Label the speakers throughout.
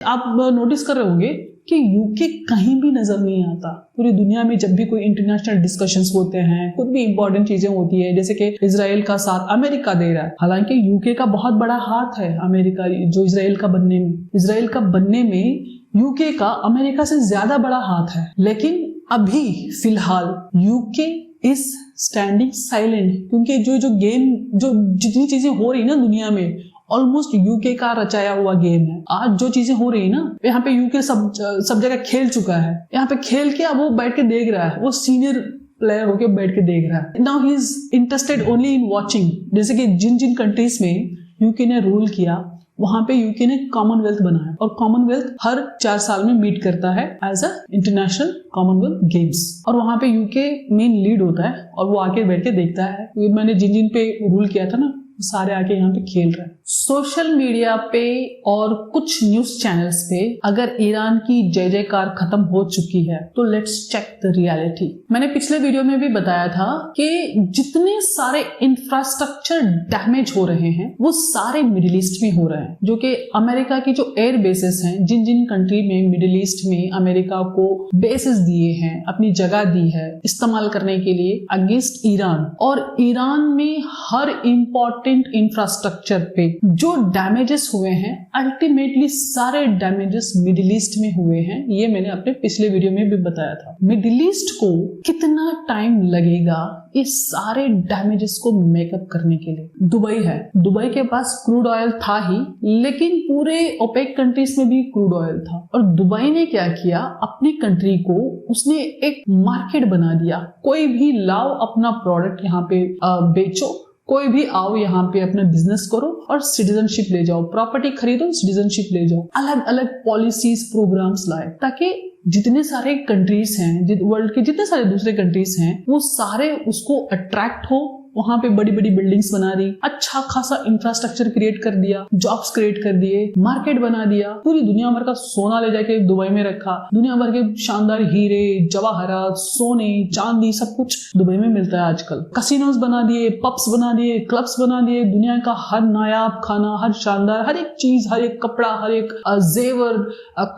Speaker 1: आप नोटिस कर रहे होंगे कि यूके कहीं भी नजर नहीं आता। पूरी दुनिया में जब भी कोई इंटरनेशनल डिस्कशंस होते हैं, कुछ भी इंपॉर्टेंट चीजें होती है, जैसे कि इजराइल का साथ अमेरिका दे रहा है, हालांकि यूके का बहुत बड़ा हाथ है अमेरिका जो इजराइल का बनने में यूके का अमेरिका से ज्यादा बड़ा हाथ है। लेकिन अभी फिलहाल यूके इज स्टैंडिंग साइलेंट, क्योंकि जो जितनी चीजें हो रही ना दुनिया में, ऑलमोस्ट यूके का रचाया हुआ गेम है। आज जो चीजें हो रही है ना, यहाँ पे यूके सब जगह खेल चुका है। यहाँ पे खेल के अब वो बैठ के देख रहा है, वो सीनियर प्लेयर होके बैठ के देख रहा है। Now he is interested only in watching. जैसे कि जिन कंट्रीज में यूके ने रूल किया, वहां पे यूके ने कॉमनवेल्थ बनाया, और कॉमनवेल्थ हर 4 साल में मीट करता है as a international Commonwealth Games, और वहां पे यूके मेन लीड होता है और वो आके बैठ के देखता है। मैंने जिन पे रूल किया था ना, सारे आके यहाँ पे खेल रहे हैं। सोशल मीडिया पे और कुछ न्यूज चैनल्स पे अगर ईरान की जय जयकार खत्म हो चुकी है, तो लेट्स चेक द रियलिटी। मैंने पिछले वीडियो में भी बताया था कि जितने सारे इंफ्रास्ट्रक्चर डैमेज हो रहे हैं वो सारे मिडिल ईस्ट में हो रहे हैं, जो कि अमेरिका की जो एयर बेसेस हैं, जिन कंट्री में मिडिल ईस्ट में अमेरिका को बेसेस दिए हैं, अपनी जगह दी है इस्तेमाल करने के लिए अगेंस्ट ईरान, और ईरान में हर इंपॉर्टेंट इंफ्रास्ट्रक्चर पे जो डैमेजेस हुए हैं, अल्टीमेटली सारे डैमेजेस मिडिल ईस्ट में हुए हैं। ये मैंने अपने पिछले वीडियो में भी बताया था। मिडिल ईस्ट को कितना टाइम लगेगा इस सारे डैमेजेस को मेकअप करने के लिए? दुबई है, दुबई के पास क्रूड ऑयल था ही, लेकिन पूरे ओपेक कंट्रीज में भी क्रूड ऑयल था, और दुबई ने क्या किया, अपनी कंट्री को उसने एक मार्केट बना दिया। कोई भी लाओ अपना प्रोडक्ट यहाँ पे बेचो, कोई भी आओ यहाँ पे अपना बिजनेस करो और सिटीजनशिप ले जाओ, प्रॉपर्टी खरीदो, सिटीजनशिप ले जाओ। अलग अलग पॉलिसीज प्रोग्राम्स लाए ताकि जितने सारे कंट्रीज हैं, वर्ल्ड के जितने सारे दूसरे कंट्रीज हैं, वो सारे उसको अट्रैक्ट हो। वहां पे बड़ी बड़ी बिल्डिंग्स बना दी, अच्छा खासा इंफ्रास्ट्रक्चर क्रिएट कर दिया, जॉब्स क्रिएट कर दिए, मार्केट बना दिया, पूरी दुनिया भर का सोना ले जाके दुबई में रखा। दुनिया भर के शानदार हीरे, जवाहरात, सोने, चांदी सब कुछ दुबई में मिलता है आजकल। कसिनोज बना दिए, पब्स बना दिए, क्लब्स बना दिए। दुनिया का हर नायाब खाना, हर शानदार, हर एक चीज, हर एक कपड़ा, हर एक जेवर,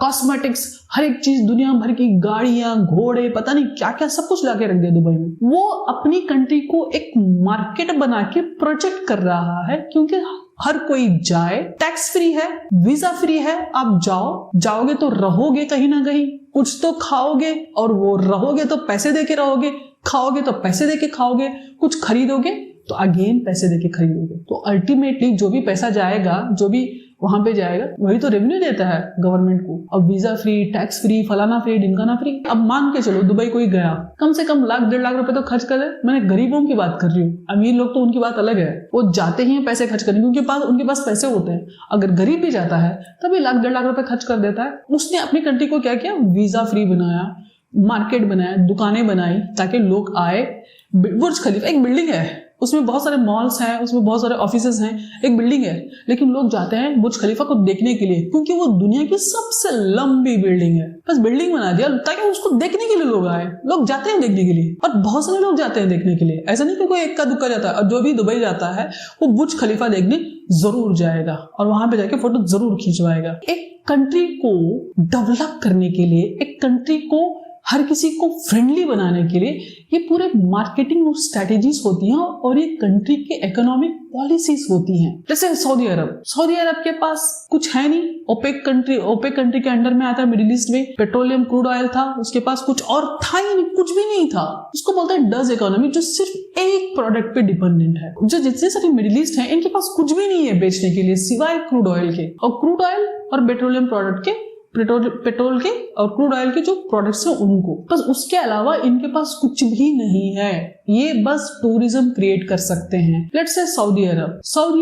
Speaker 1: कॉस्मेटिक्स, हर एक चीज, दुनिया भर की गाड़ियां, घोड़े, पता नहीं क्या क्या सब कुछ लाके रख दिया दुबई में। वो अपनी कंट्री को एक मार्केट बना के प्रोजेक्ट कर रहा है, क्योंकि हर कोई जाए, टैक्स फ्री है, वीजा फ्री है, आप जाओगे तो रहोगे कहीं ना कहीं, कुछ तो खाओगे, और वो रहोगे तो पैसे देके रहोगे, खाओगे तो पैसे देके खाओगे, कुछ खरीदोगे तो अगेन पैसे देके खरीदोगे। तो अल्टीमेटली जो भी पैसा जाएगा, जो भी वहां पे जाएगा, वही तो रेवेन्यू देता है गवर्नमेंट को। अब वीजा फ्री, टैक्स फ्री, फलाना फ्री, ढिमकाना फ्री। अब मान के चलो दुबई कोई गया, कम से कम 1-1.5 लाख रुपए तो खर्च कर दे। मैंने गरीबों की बात कर रही हूँ, अमीर लोग तो उनकी बात अलग है, वो जाते ही हैं पैसे खर्च करने, क्योंकि उनके पास पैसे होते हैं। अगर गरीब भी जाता है तभी 1-1.5 लाख रुपए खर्च कर देता है। उसने अपनी कंट्री को क्या किया, वीजा फ्री बनाया, मार्केट बनाया, दुकानें बनाई ताकि लोग आए। बुर्ज खलीफा एक बिल्डिंग है, उसमें बहुत सारे मॉल्स हैं, उसमें बहुत सारे ऑफिसेज हैं, एक बिल्डिंग है, लेकिन लोग जाते हैं बुर्ज खलीफा को देखने के लिए, क्योंकि वो दुनिया की सबसे लंबी बिल्डिंग है। बस बिल्डिंग बना दिया ताकि उसको देखने के लिए लोग आए। लोग जाते हैं देखने के लिए, और बहुत सारे लोग जाते हैं देखने के लिए। ऐसा नहीं कि कोई इक्का दुक्का जाता है। और जो भी दुबई जाता है वो बुर्ज खलीफा देखने जरूर जाएगा और वहां पे जाके फोटो जरूर खिंचवाएगा। एक कंट्री को डेवलप करने के लिए, एक कंट्री को हर किसी को फ्रेंडली बनाने के लिए ये पूरे मार्केटिंग स्ट्रेटेजीज होती हैं, और ये कंट्री के इकोनॉमिक पॉलिसीज होती हैं। जैसे सऊदी अरब के पास कुछ है नहीं, ओपेक कंट्री के अंडर में आता है मिडिल ईस्ट में। पेट्रोलियम क्रूड ऑयल था, उसके पास कुछ और था ही नहीं, कुछ भी नहीं था। उसको बोलते हैं डज इकोनॉमी, जो सिर्फ एक प्रोडक्ट पे डिपेंडेंट है। जो जितने सारे मिडिल ईस्ट है, इनके पास कुछ भी नहीं है बेचने के लिए सिवाय क्रूड ऑयल के, और क्रूड ऑयल और पेट्रोलियम प्रोडक्ट के, पेट्रोल के और क्रूड ऑयल के जो प्रोडक्ट्स हैं उनको, बस उसके अलावा इनके पास कुछ भी नहीं है। ये बस टूरिज्म क्रिएट कर सकते हैं। लेट्स से सऊदी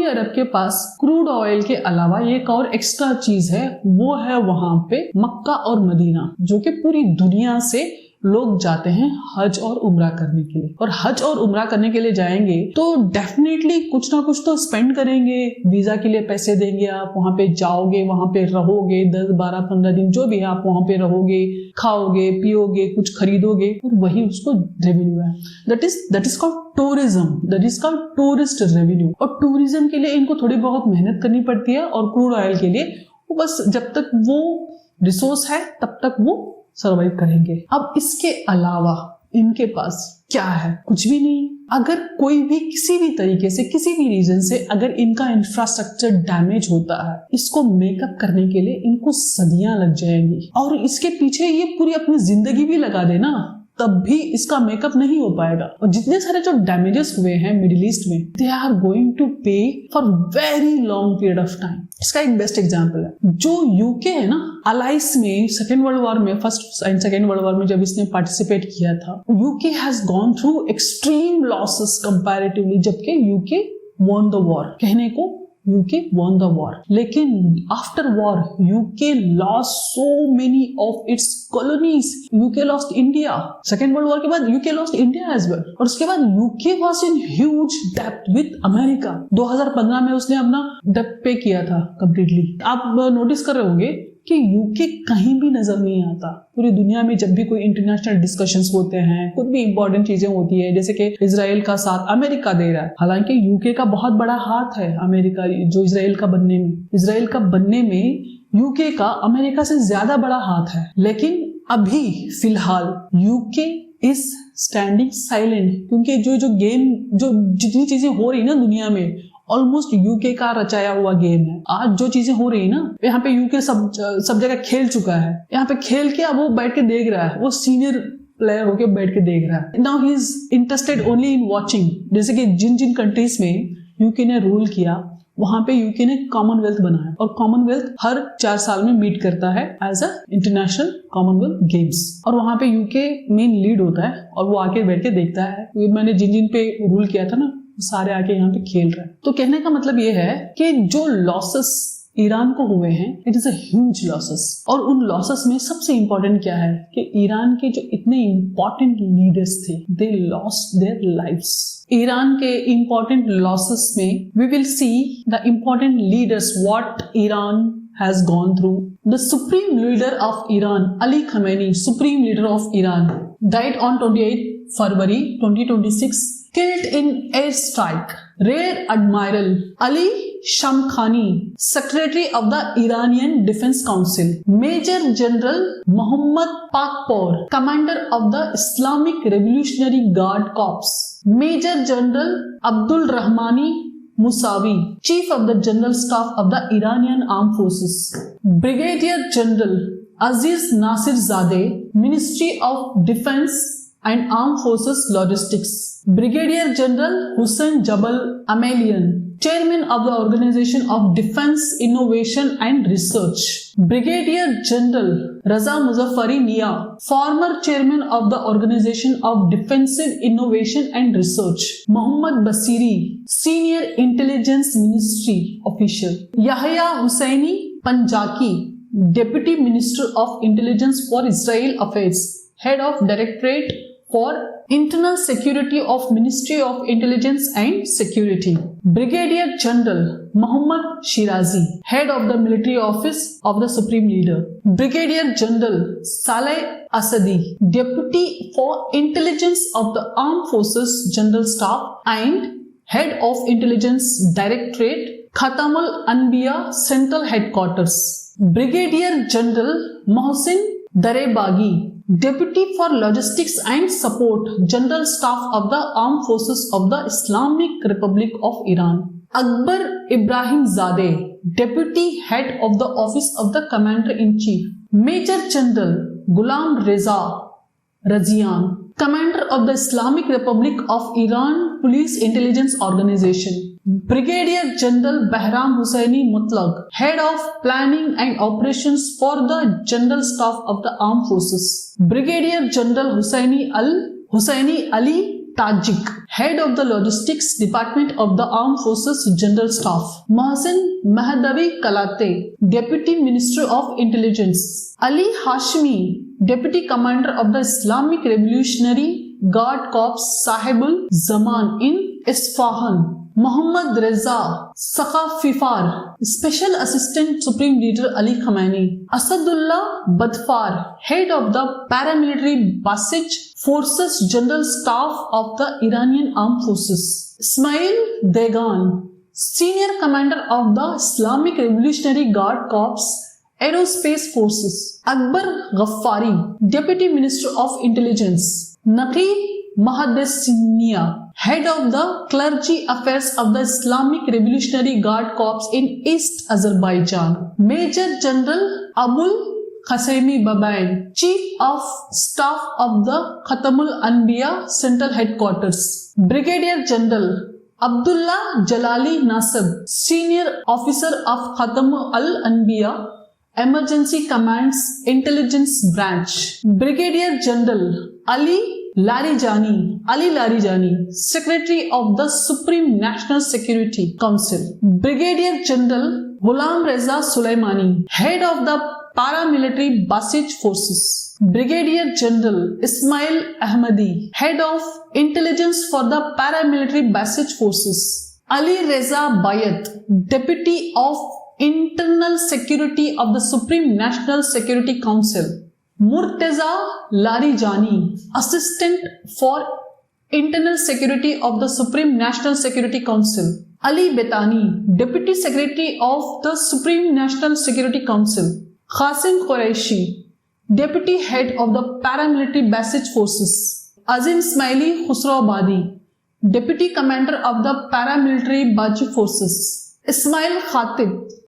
Speaker 1: अरब के पास क्रूड ऑयल के अलावा एक और एक्स्ट्रा चीज है, वो है वहां पे मक्का और मदीना, जो कि पूरी दुनिया से लोग जाते हैं हज और उम्रा करने के लिए। और हज और उम्रा करने के लिए जाएंगे तो डेफिनेटली कुछ ना कुछ तो स्पेंड करेंगे, वीजा के लिए पैसे देंगे, आप वहां पे जाओगे, वहां पे रहोगे 10, 12, 15 दिन जो भी है, आप वहां पे रहोगे, खाओगे, पियोगे, कुछ खरीदोगे, और वही उसको रेवेन्यू है। That is called tourism, that is called tourist revenue. और टूरिज्म के लिए इनको थोड़ी बहुत मेहनत करनी पड़ती है, और क्रूड ऑयल के लिए वो बस जब तक वो रिसोर्स है तब तक वो सर्वाइव करेंगे। अब इसके अलावा इनके पास क्या है? कुछ भी नहीं। अगर कोई भी किसी भी तरीके से किसी भी रीजन से अगर इनका इंफ्रास्ट्रक्चर डैमेज होता है, इसको मेकअप करने के लिए इनको सदियां लग जाएंगी, और इसके पीछे ये पूरी अपनी जिंदगी भी लगा देना तब भी इसका मेकअप नहीं हो पाएगा। और जितने सारे जो डैमेजेस हुए हैं मिडिल ईस्ट में, दे आर गोइंग टू पे for very long period of time. इसका एक बेस्ट एग्जांपल है जो यूके है ना, अलाइस में सेकेंड वर्ल्ड वॉर में, first and second world war में जब इसने पार्टिसिपेट किया था, UK has gone through extreme losses comparatively, जबकि यूके वॉन द वॉर। कहने को UK won the war, लेकिन after war UK lost so many of its colonies. UK lost India. Second World War के बाद UK lost India as well. और उसके बाद UK was in huge debt with America. 2015 में उसने अपना debt पे किया था completely. आप नोटिस कर रहे होंगे कि यूके कहीं भी नजर नहीं आता। पूरी दुनिया में जब भी कोई इंटरनेशनल डिस्कशंस होते हैं, कुछ भी इंपॉर्टेंट चीजें होती है, जैसे कि इजराइल का साथ अमेरिका दे रहा है, हालांकि यूके का बहुत बड़ा हाथ है अमेरिका जो इजराइल का बनने में यूके का अमेरिका से ज्यादा बड़ा हाथ है। लेकिन अभी फिलहाल यूके इज स्टैंडिंग साइलेंट, क्योंकि जो जितनी चीजें हो रही ना दुनिया में, ऑलमोस्ट यूके का रचाया हुआ गेम है। आज जो चीजें हो रही है ना, यहाँ पे यूके सब जगह खेल चुका है। यहाँ पे खेल के अब वो बैठ के देख रहा है, वो सीनियर प्लेयर होके बैठ के देख रहा है। Now he is interested only in watching. जैसे कि जिन कंट्रीज में यूके ने रूल किया, वहां पे यूके ने कॉमनवेल्थ बनाया, और कॉमनवेल्थ हर 4 साल में मीट करता है as a international Commonwealth Games, और वहां पे यूके मेन लीड होता है और वो आके बैठ के देखता है। मैंने जिन पे रूल किया था ना, सारे आके यहाँ पे खेल रहे हैं। तो कहने का मतलब ये है कि जो लॉसेस ईरान को हुए हैं, it is a huge losses. और उन लॉसेस में सबसे इंपॉर्टेंट क्या है कि ईरान के जो इतने इंपॉर्टेंट लीडर्स थे, they lost their lives. Iran के इंपॉर्टेंट लॉसेस में we will see the important leaders what Iran has gone through. The supreme leader of Iran, Ali Khamenei, supreme leader of Iran, died on 28 February 2026, killed in airstrike. Rear Admiral Ali Shamkhani, Secretary of the Iranian Defense Council. Major General Mohammad Pakpour, Commander of the Islamic Revolutionary Guard Corps. Major General Abdul Rahmani Musawi, Chief of the General Staff of the Iranian Armed Forces. Brigadier General Aziz Nasir Zadeh, Ministry of Defense and Armed Forces Logistics. Brigadier General Hussein Jabal Amelian, Chairman of the Organization of Defense Innovation and Research. Brigadier General Raza Muzaffari Nia, former Chairman of the Organization of Defensive Innovation and Research. Mohammad Basiri, Senior Intelligence Ministry official. Yahya Hussaini Panjaki, Deputy Minister of Intelligence for Israel Affairs, Head of Directorate for Internal Security of Ministry of Intelligence and Security. Brigadier General Mohammad Shirazi, Head of the Military Office of the Supreme Leader. Brigadier General Saleh Asadi, Deputy for Intelligence of the Armed Forces General Staff and Head of Intelligence Directorate, Khatamul Anbiya Central Headquarters. Brigadier General Mohsin Darebagi, Deputy for Logistics and Support, General Staff of the Armed Forces of the Islamic Republic of Iran. Akbar Ibrahim Zadeh, Deputy Head of the Office of the Commander-in-Chief. Major General Ghulam Reza Razian, Commander of the Islamic Republic of Iran Police Intelligence Organization. Brigadier General Bahram Hussaini Mutlaq, Head of Planning and Operations for the General Staff of the Armed Forces. Brigadier General Hussaini Ali Tajik, Head of the Logistics Department of the Armed Forces General Staff. Mohsen Mahdavi Kalate, Deputy Minister of Intelligence. Ali Hashmi, Deputy Commander of the Islamic Revolutionary Guard Corps Sahibul Zaman in Isfahan. Mohammad Reza Sakhafifar, Special Assistant Supreme Leader Ali Khamenei. Asadullah Badfar, Head of the Paramilitary Basij Forces General Staff of the Iranian Armed Forces. Ismail Degan, Senior Commander of the Islamic Revolutionary Guard Corps Aerospace Forces. Akbar Ghaffari, Deputy Minister of Intelligence. Naqi Mahaddesiniya, Head of the Clergy Affairs of the Islamic Revolutionary Guard Corps in East Azerbaijan. Major General Abul Qasemi Babain, Chief of Staff of the Khatamul Anbiya Central Headquarters. Brigadier General Abdullah Jalali Nasib, Senior Officer of Khatamul Anbiya Emergency Command's Intelligence Branch. Brigadier General Ali Larijani, Secretary of the Supreme National Security Council. Brigadier General Ghulam Reza Sulaimani, Head of the Paramilitary Basij Forces. Brigadier General Ismail Ahmadi, Head of Intelligence for the Paramilitary Basij Forces. Ali Reza Bayat, Deputy of Internal Security of the Supreme National Security Council. Murtaza Larijani, Assistant for Internal Security of the Supreme National Security Council. Ali Betani, Deputy Secretary of the Supreme National Security Council. Qasim Qureshi, Deputy Head of the Paramilitary Basij Forces. Azim Ismaili Khusraobadi, Deputy Commander of the Paramilitary Basij Forces. Ismail Khatib,